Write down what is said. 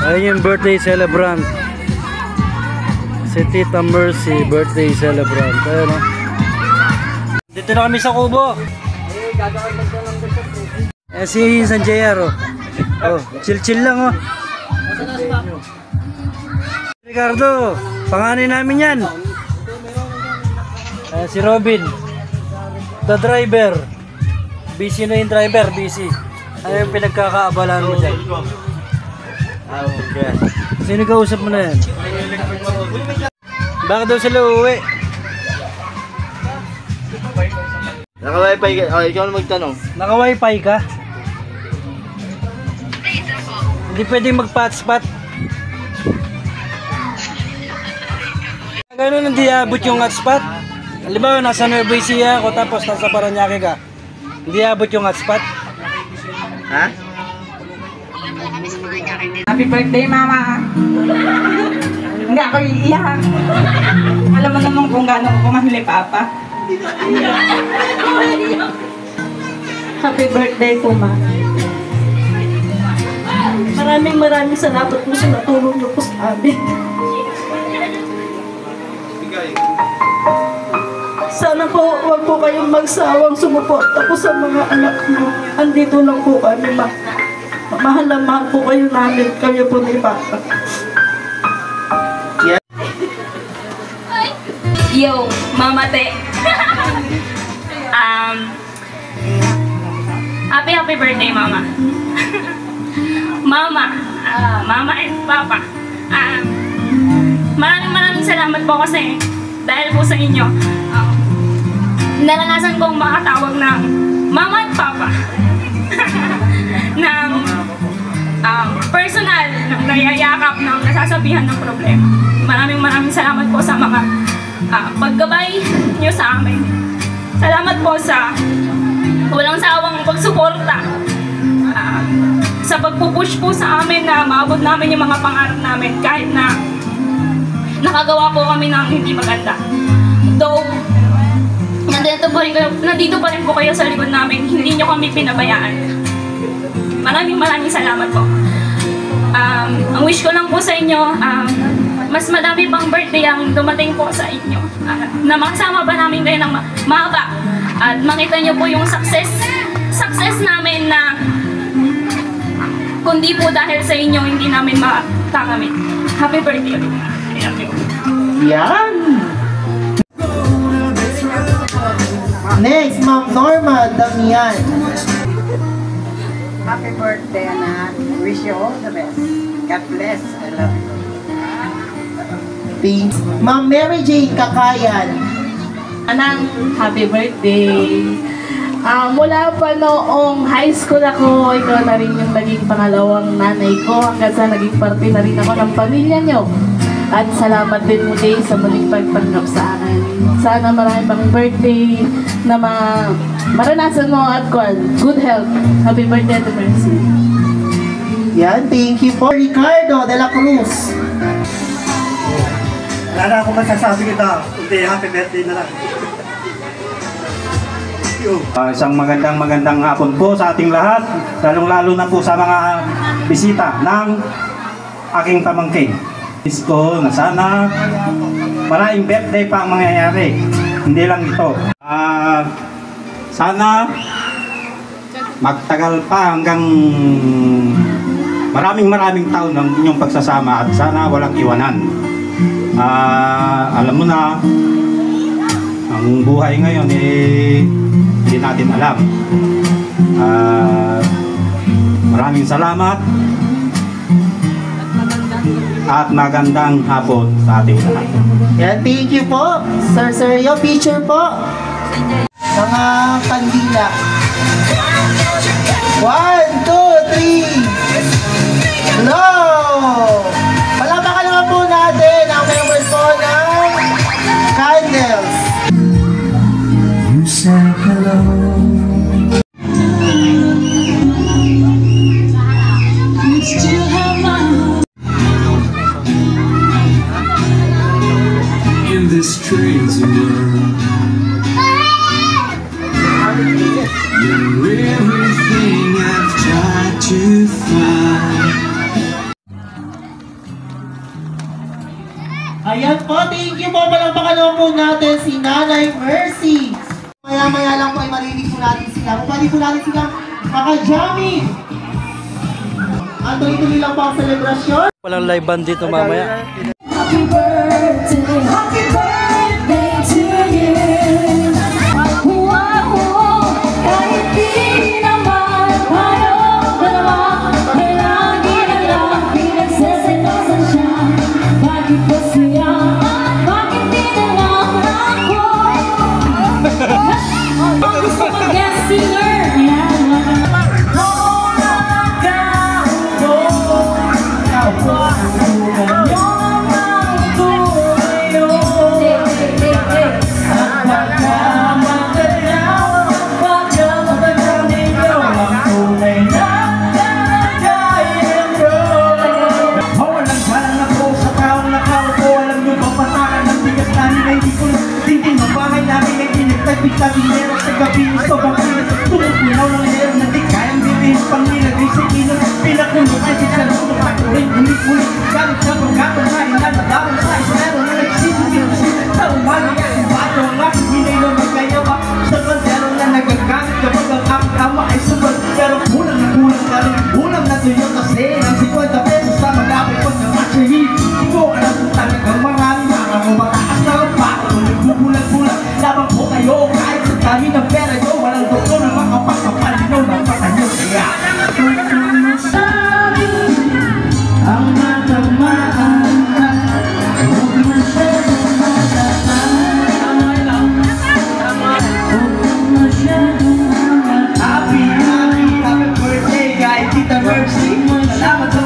Ayun yung birthday celebrant. Si Tita Mercy, birthday celebrant. Ayun o. Dito na kami sa Kubo. Eh si San JR o. Oh, chill lang o. Ricardo, panganin namin yan. Si Robin, the driver. Busy na yung driver, busy. Ano yung pinagkakaabalaan mo dyan? Okay. Sino kausap mo na yan? Bakit daw sila uuwi? Naka-wifi ka? Oh, ikaw na magtanong. Naka-wifi ka? Hindi pwedeng mag-hotspot. Gano'n hindi abot yung hotspot? Halimbawa, nasa Nueva Ecija ako tapos nasa Paranaque ka. Hindi abot yung hotspot? Ha? Happy birthday, Mama! Hindi ako iiyak. Alam mo naman kung gaano ko mahili, Papa. Happy birthday po, Ma. Maraming salamat po sa natulong niyo po sa amin. Sana po, huwag po kayong magsawang sumuporta po sa mga anak niyo. Andito lang po kami, Ma. Mahal na mahal po kayo namin. Kayo po ni Papa. Yo, Mama Te. Happy birthday, Mama. Mama and Papa. Maraming salamat po kasi dahil po sa inyo, naranasan kong makatawag ng Mama at Papa. ng personal, ng nayayakap, ng nasasabihan ng problema. Maraming salamat po sa mga paggabay niyo sa amin. Salamat po sa walang sawang pagsuporta, sa pagpupush po sa amin na maabot namin yung mga pangarap namin kahit na nakagawa po kami ng hindi maganda. Though, nandito pa rin po kayo sa likod namin, hindi nyo kami pinabayaan. Maraming salamat po. Ang wish ko lang po sa inyo, mas madami pang birthday ang dumating po sa inyo. Na makasama pa namin kayo ng mahaba. At makita nyo po yung success namin na kundi po dahil sa inyo, hindi namin makakamit. Happy birthday. Yan! Next, Ma'am Norma Damian. Happy birthday, anak. Wish you all the best. God bless. I love you. Thanks. Ma'am Mary J. Kakayan. Anang, happy birthday. Mula pa noong high school ako, ikaw na rin yung naging pangalawang nanay ko hanggang sa naging parte na rin ako ng pamilya nyo. At salamat din muli sa muling pagpanggap sa akin. Sana marami pang birthday na maranasan mo at good health. Happy birthday to Mercy. Yan, thank you po. Ricardo de la Cruz. Wala na akong masasabi kita, kundi happy birthday na lang. Isang magandang hapon po sa ating lahat, lalong-lalo na po sa mga bisita ng aking pamangkin. Ko na sana maraming birthday pa ang mangyayari, hindi lang ito. Sana magtagal pa hanggang maraming taon ng inyong pagsasama at sana walang iwanan. Alam mo na, ang buhay ngayon hindi natin alam. Maraming salamat at magandang hapon sa ating lahat. Yan, thank you po. Sir Sergio, picture po. Mga kandila. 1, 2, 3. Hello! Palamakan naman po natin ang members po ng candles. You said hello. This crazy world, you're everything I've tried to find. Ayan po, thank you po. Palakpakan naman po natin si Nanay Mercy. Maya-maya lang po ay marinig po natin sila. Kung pwede po natin silang maka-jamming. Ang tuloy-tuloy lang po ang selebrasyon. Walang live band dito mamaya. Happy birthday to you. Wow, kahit di naman tayo dalawa, ay lagi na lang pinagsasalosan siya. Bakit ba siya? Bakit di na lang ako? Ang gusto mag-guest singer. Pinero sa gabi, sobrang init. Tumutunaw ng lero na di kayang bibig. Pang nilagay sa ino, pinakulong ay di sa luto. Patuloy, ulit-ulit. Gamit sa pagkakon na inanadawin sa isero na nagsisipin. Sa umaga, yung bato ang aking hinaylo magkayawa. Sa bandero na nagagamit kapag ang aking ama ay subal. Pero kulang na rin. Ulam na tuyo kasi ng 50 pesos sa mag-apay ko na matyahin. Hindi ko alam kung talagang marami. Mga mataas na ang bako. Nagbubulag-bulag. Labang po kayo. Kami ng pera nyo, walang doktor na makapagpapalinaw ng mata nyo. Kaya kung masabi ang natamaan ka, huwag masyadong matatama. Huwag masyadong matatama. Happy birthday, guys, Tita Mercy. Salamat sa